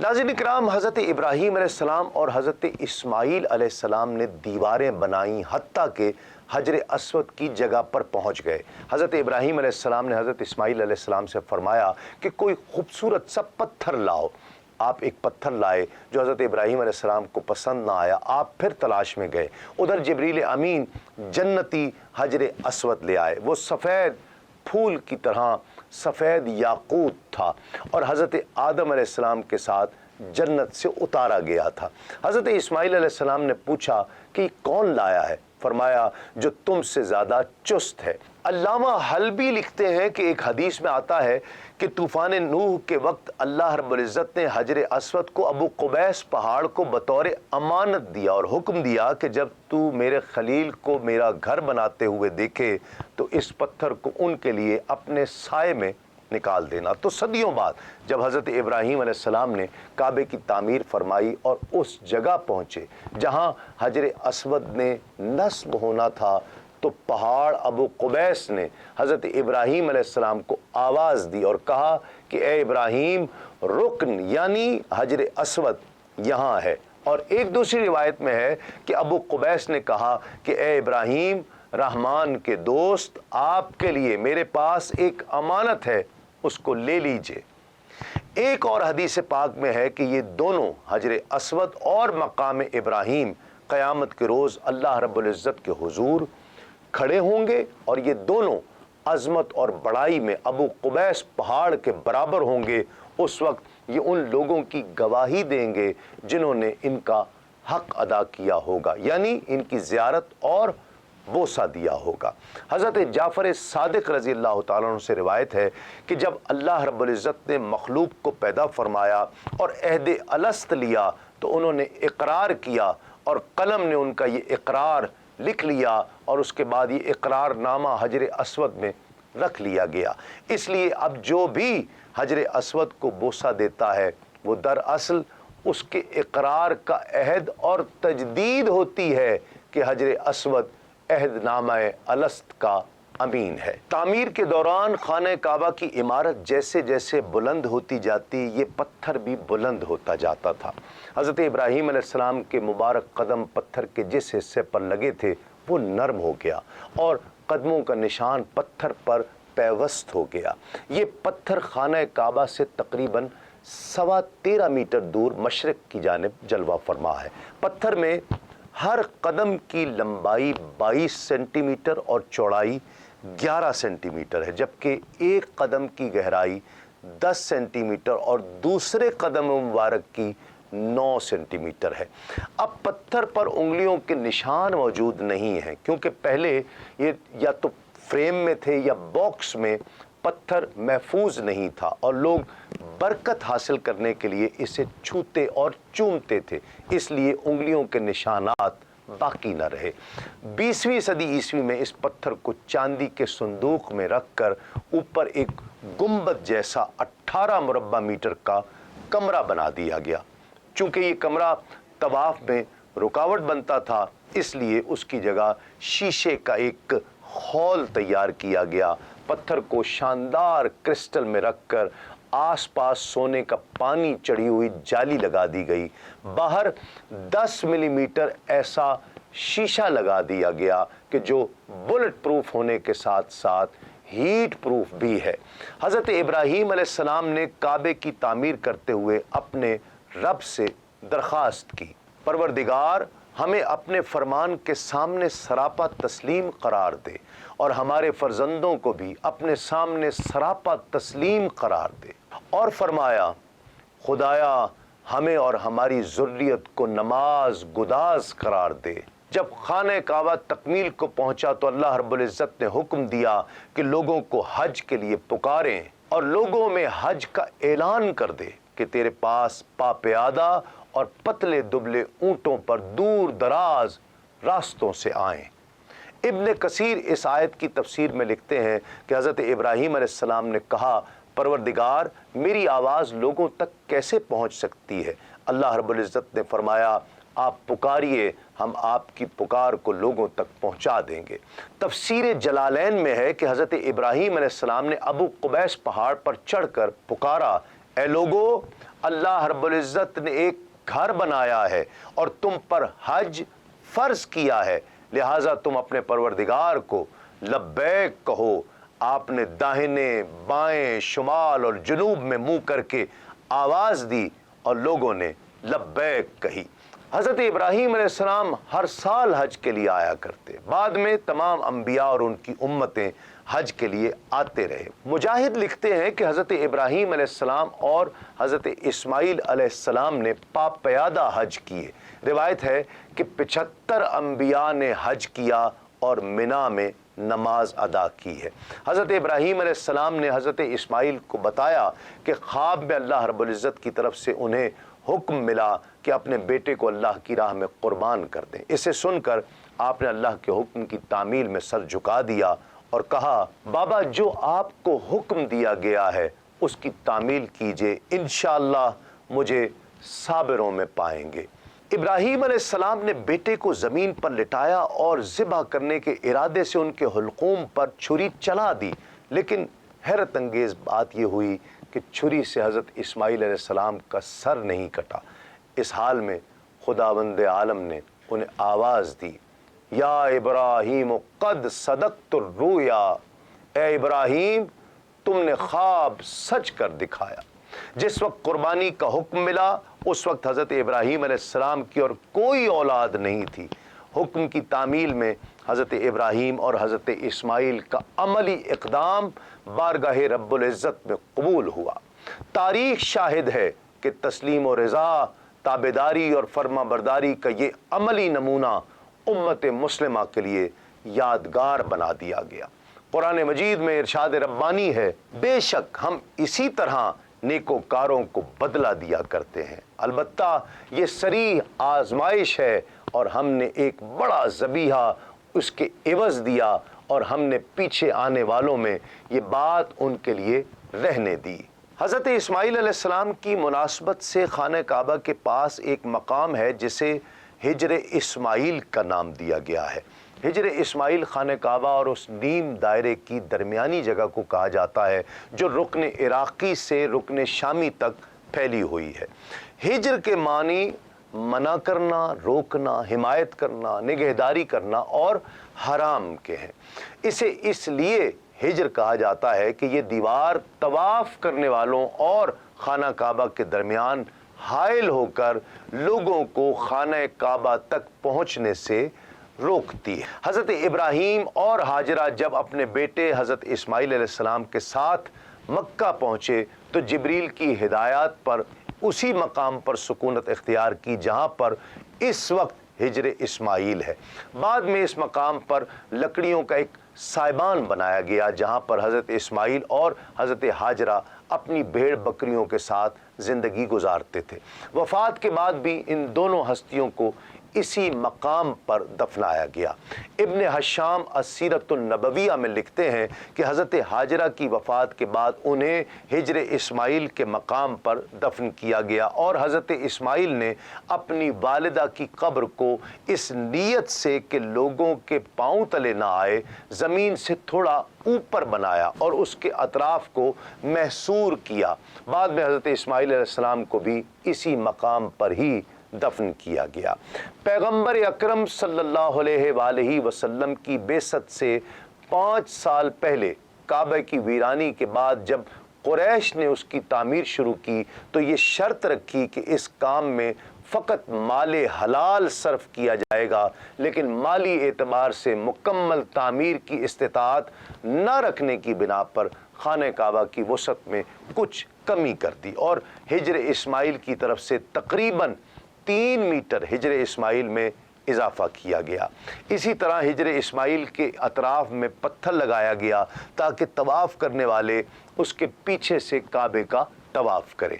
नाज़रीन इकराम, हज़रत इब्राहीम अलैहिस्सलाम और हज़रत इस्माईल अलैहिस्सलाम ने दीवारें बनाई, हत्ता के हजर अस्वद की जगह पर पहुंच गए। हज़रत इब्राहीम अलैहिस्सलाम ने हज़रत इस्माईल अलैहिस्सलाम से फरमाया कि कोई खूबसूरत सा पत्थर लाओ। आप एक पत्थर लाए जो हज़रत इब्राहीम अलैहिस्सलाम को पसंद ना आया। आप फिर तलाश में गए। उधर जिब्रील अमीन जन्नती हजर अस्वद ले आए। वो सफ़ेद फूल की तरह सफ़ेद याकूत था और हज़रत आदम अलैहिस्सलाम के साथ जन्नत से उतारा गया था। हज़रत इस्माईल अलैहिस्सलाम ने पूछा कि कौन लाया है? फरमाया जो तुमसे ज़्यादा चुस्त है। अल्लामा हल्बी लिखते हैं कि एक हदीस में आता है कि तूफ़ान नूह के वक्त अल्लाह रब्बुल इज़्ज़त ने हजर अस्वद को अबू कुबैस पहाड़ को बतौर अमानत दिया और हुक्म दिया कि जब तू मेरे खलील को मेरा घर बनाते हुए देखे तो इस पत्थर को उनके लिए अपने साए में निकाल देना। तो सदियों बाद जब हज़रत इब्राहीम अलैहिस्सलाम ने काबे की तामीर फरमाई और उस जगह पहुँचे जहाँ हजर अस्वद ने नस्ब होना था, तो पहाड़ अबू कुबैस ने हज़रत इब्राहीम अलैहिस्सलाम को आवाज़ दी और कहा कि ए इब्राहीम, रुकन यानी हजर अस्वद यहाँ है। और एक दूसरी रिवायत में है कि अबू कुबैस ने कहा कि ए इब्राहीम, रहमान के दोस्त, आपके लिए मेरे पास एक अमानत है, उसको ले लीजिए। एक और हदीस पाक में है कि ये दोनों हजर अस्वद और मकाम इब्राहीम क़यामत के रोज़ अल्लाह रब्बुल इज़्ज़त के हुजूर खड़े होंगे और ये दोनों अज़मत और बड़ाई में अबू कुबैस पहाड़ के बराबर होंगे। उस वक्त ये उन लोगों की गवाही देंगे जिन्होंने इनका हक़ अदा किया होगा, यानी इनकी ज़ियारत और बोसा दिया होगा। हज़रत जाफ़र सादिक रज़ी अल्लाह तआला अन्हु से रिवायत है कि जब अल्लाह रब्बुल इज़्ज़त ने मखलूक को पैदा फरमाया और अहद अलस्त लिया तो उन्होंने इकरार किया और कलम ने उनका ये इकरार लिख लिया और उसके बाद ये इकरार नामा हजर अस्वद में रख लिया गया। इसलिए अब जो भी हजर अस्वद को बोसा देता है वो दरअसल उसके इकरार का अहद और तजदीद होती है कि हजर अस्वद अहदनामा अलस्त का अमीन है। तामीर के दौरान खाने काबा की इमारत जैसे जैसे बुलंद होती जाती, ये पत्थर भी बुलंद होता जाता था। हज़रत इब्राहीम अलैहिस्सलाम के मुबारक कदम पत्थर के जिस हिस्से पर लगे थे वो नरम हो गया और कदमों का निशान पत्थर पर पैवस्त हो गया। ये पत्थर खाने काबा से तकरीबन 13.25 मीटर दूर मशरिक की जानिब जलवा फरमा है। पत्थर में हर कदम की लंबाई 22 सेंटीमीटर और चौड़ाई 11 सेंटीमीटर है, जबकि एक कदम की गहराई 10 सेंटीमीटर और दूसरे कदम मुबारक की 9 सेंटीमीटर है। अब पत्थर पर उंगलियों के निशान मौजूद नहीं हैं क्योंकि पहले ये या तो फ्रेम में थे या बॉक्स में पत्थर महफूज नहीं था और लोग बरकत हासिल करने के लिए इसे छूते और चूमते थे, इसलिए उंगलियों के निशानात बाकी न रहे। 20वीं सदी ईस्वी में इस पत्थर को चांदी के संदूक में रखकर ऊपर एक गुंबद जैसा 18 मुरब्बा मीटर का कमरा बना दिया गया। चूंकि ये कमरा तवाफ में रुकावट बनता था, इसलिए उसकी जगह शीशे का एक हॉल तैयार किया गया। पत्थर को शानदार क्रिस्टल में रखकर आसपास सोने का पानी चढ़ी हुई जाली लगा दी गई। बाहर 10 मिलीमीटर ऐसा शीशा लगा दिया गया कि जो बुलेट प्रूफ होने के साथ साथ हीट प्रूफ भी है। हज़रत इब्राहीम अलैहिस्सलाम ने काबे की तामीर करते हुए अपने रब से दरख्वास्त की, परवरदिगार हमें अपने फरमान के सामने सरापा तस्लीम करार दे और हमारे फर्जंदों को भी अपने सामने सरापा तस्लीम करार दे। और फरमाया, खुदाया हमें और हमारी ज़ुर्रियत को नमाज गुदाज करार दे। जब खाने काबा तकमील को पहुंचा तो अल्लाह रब्बुल इज़्ज़त ने हुक्म दिया कि लोगों को हज के लिए पुकारें और लोगों में हज का ऐलान कर दे कि तेरे पास पाप्यादा और पतले दुबले ऊंटों पर दूर दराज रास्तों से आएं। इब्न कसीर इस आयत की तफसीर में लिखते हैं कि हज़रत इब्राहीम अलैहिस्सलाम ने कहा, परवरदिगार मेरी आवाज़ लोगों तक कैसे पहुंच सकती है? अल्लाह रब्बुल इज़्ज़त ने फरमाया, आप पुकारिए, हम आपकी पुकार को लोगों तक पहुंचा देंगे। तफसीर जलालैन में है कि हज़रत इब्राहीम अलैहिस्सलाम ने अबू कुबैस पहाड़ पर चढ़कर पुकारा, ए लोगो اللہ رب العزت نے ایک گھر بنایا ہے اور تم پر حج فرض کیا ہے، لہٰذا تم اپنے پروردگار کو لبیک کہو۔ آپ نے داہنے بائیں شمال اور جنوب میں منہ کر کے آواز دی اور لوگوں نے لبیک کہی۔ حضرت ابراہیم علیہ السلام ہر سال حج کے لیے آیا کرتے، بعد میں تمام انبیاء اور ان کی امتیں حج کے لیے آتے رہے۔ مجاہد لکھتے ہیں کہ حضرت ابراہیم علیہ السلام اور حضرت اسماعیل علیہ السلام نے پاپ پیادہ حج کیے۔ روایت ہے کہ 75 انبیاء نے حج کیا اور منا میں نماز ادا کی ہے۔ حضرت ابراہیم علیہ السلام نے حضرت اسماعیل کو بتایا کہ خواب میں اللہ رب العزت کی طرف سے انہیں حکم ملا کہ اپنے بیٹے کو اللہ کی راہ میں قربان کر دیں۔ اسے سن کر آپ نے اللہ کے حکم کی تعمیل میں سر جھکا دیا اور کہا، بابا جو آپ کو حکم دیا گیا ہے اس کی تعمیل کیجئے، انشاءاللہ مجھے صابروں میں پائیں گے۔ ابراہیم علیہ السلام نے بیٹے کو زمین پر لٹایا اور ذبح کرنے کے ارادے سے ان کے حلقوم پر چھری چلا دی، لیکن حیرت انگیز بات یہ ہوئی کہ چھری سے حضرت اسماعیل علیہ السلام کا سر نہیں کٹا۔ اس حال میں خداوند عالم نے انہیں آواز دی، یا ابراہیم قد صدقت الرؤیا، اے ابراہیم تم نے خواب سچ کر دکھایا۔ جس وقت قربانی کا حکم ملا اس وقت حضرت ابراہیم علیہ السلام کی اور کوئی اولاد نہیں تھی۔ حکم کی تعمیل میں حضرت ابراہیم اور حضرت اسماعیل کا عملی اقدام بارگاہ رب العزت میں قبول ہوا۔ تاریخ شاہد ہے کہ تسلیم و رضا، تابعداری اور فرما برداری کا یہ عملی نمونہ امت مسلمہ کے لیے یادگار بنا دیا گیا۔ قرآن مجید میں ارشاد ربانی ہے، بے شک ہم اسی طرح نیکوکاروں کو بدلہ دیا کرتے ہیں، البتہ یہ صریح آزمائش ہے اور ہم نے ایک بڑا ذبیحہ اس کے عوض دیا اور ہم نے پیچھے آنے والوں میں یہ بات ان کے لیے رہنے دی۔ حضرت اسماعیل علیہ السلام کی مناسبت سے خانہ کعبہ کے پاس ایک مقام ہے جسے ہجر اسماعیل کا نام دیا گیا ہے۔ ہجر اسماعیل خانہ کعبہ اور اس نیم دائرے کی درمیانی جگہ کو کہا جاتا ہے جو رکن عراقی سے رکن شامی تک پھیلی ہوئی ہے۔ ہجر کے معنی منع کرنا، روکنا، حمایت کرنا، نگہداری کرنا اور حرام کے ہیں۔ اسے اس لیے ہجر کہا جاتا ہے کہ یہ دیوار طواف کرنے والوں اور خانہ کعبہ کے درمیان حائل ہو کر لوگوں کو خانہ کعبہ تک پہنچنے سے روکتی ہے۔ حضرت ابراہیم اور ہاجرہ جب اپنے بیٹے حضرت اسماعیل علیہ السلام کے ساتھ مکہ پہنچے تو جبریل کی ہدایات پر اسی مقام پر سکونت اختیار کی جہاں پر اس وقت ہجر اسماعیل ہے۔ بعد میں اس مقام پر لکڑیوں کا ایک سائبان بنایا گیا جہاں پر حضرت اسماعیل اور حضرت ہاجرہ اپنی بھیڑ بکریوں کے ساتھ زندگی گزارتے تھے۔ وفات کے بعد بھی ان دونوں ہستیوں کو اسی مقام پر دفنایا گیا۔ ابن حشام السیرۃ النبویہ میں لکھتے ہیں کہ حضرت ہاجرہ کی وفات کے بعد انہیں ہجر اسماعیل کے مقام پر دفن کیا گیا اور حضرت اسماعیل نے اپنی والدہ کی قبر کو اس نیت سے کہ لوگوں کے پاؤں تلے نہ آئے زمین سے تھوڑا اوپر بنایا اور اس کے اطراف کو محصور کیا۔ بعد میں حضرت اسماعیل علیہ السلام کو بھی اسی مقام پر ہی دفن کیا گیا۔ پیغمبر اکرم صلی اللہ علیہ وآلہ وسلم کی بعثت سے 5 سال پہلے کعبہ کی ویرانی کے بعد جب قریش نے اس کی تعمیر شروع کی تو یہ شرط رکھی کہ اس کام میں فقط مال حلال صرف کیا جائے گا، لیکن مالی اعتبار سے مکمل تعمیر کی استطاعت نہ رکھنے کی بنا پر خانہ کعبہ کی وسعت میں کچھ کمی کر دی اور ہجر اسماعیل کی طرف سے تقریباً 3 میٹر ہجر اسماعیل میں اضافہ کیا گیا۔ اسی طرح ہجر اسماعیل کے اطراف میں پتھر لگایا گیا تاکہ طواف کرنے والے اس کے پیچھے سے کعبے کا طواف کریں۔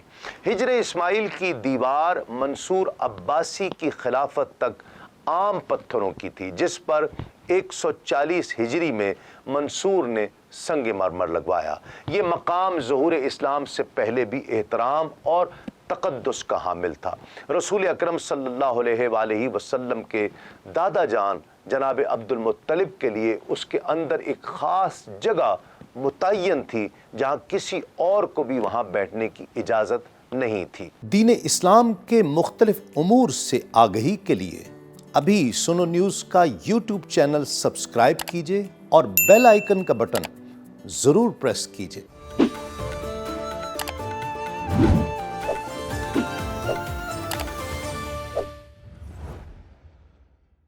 ہجر اسماعیل کی دیوار منصور عباسی کی خلافت تک عام پتھروں کی تھی جس پر 140 ہجری میں منصور نے سنگ مرمر لگوایا۔ یہ مقام ظہور اسلام سے پہلے بھی احترام اور تقدس کا حامل تھا۔ رسول اکرم صلی اللہ علیہ وآلہ وسلم کے دادا جان جناب عبد المطلب کے لیے اس کے اندر ایک خاص جگہ متعین تھی جہاں کسی اور کو بھی وہاں بیٹھنے کی اجازت نہیں تھی۔ دین اسلام کے مختلف امور سے آگہی کے لیے ابھی سنو نیوز کا یوٹیوب چینل سبسکرائب کیجئے اور بیل آئیکن کا بٹن ضرور پریس کیجئے۔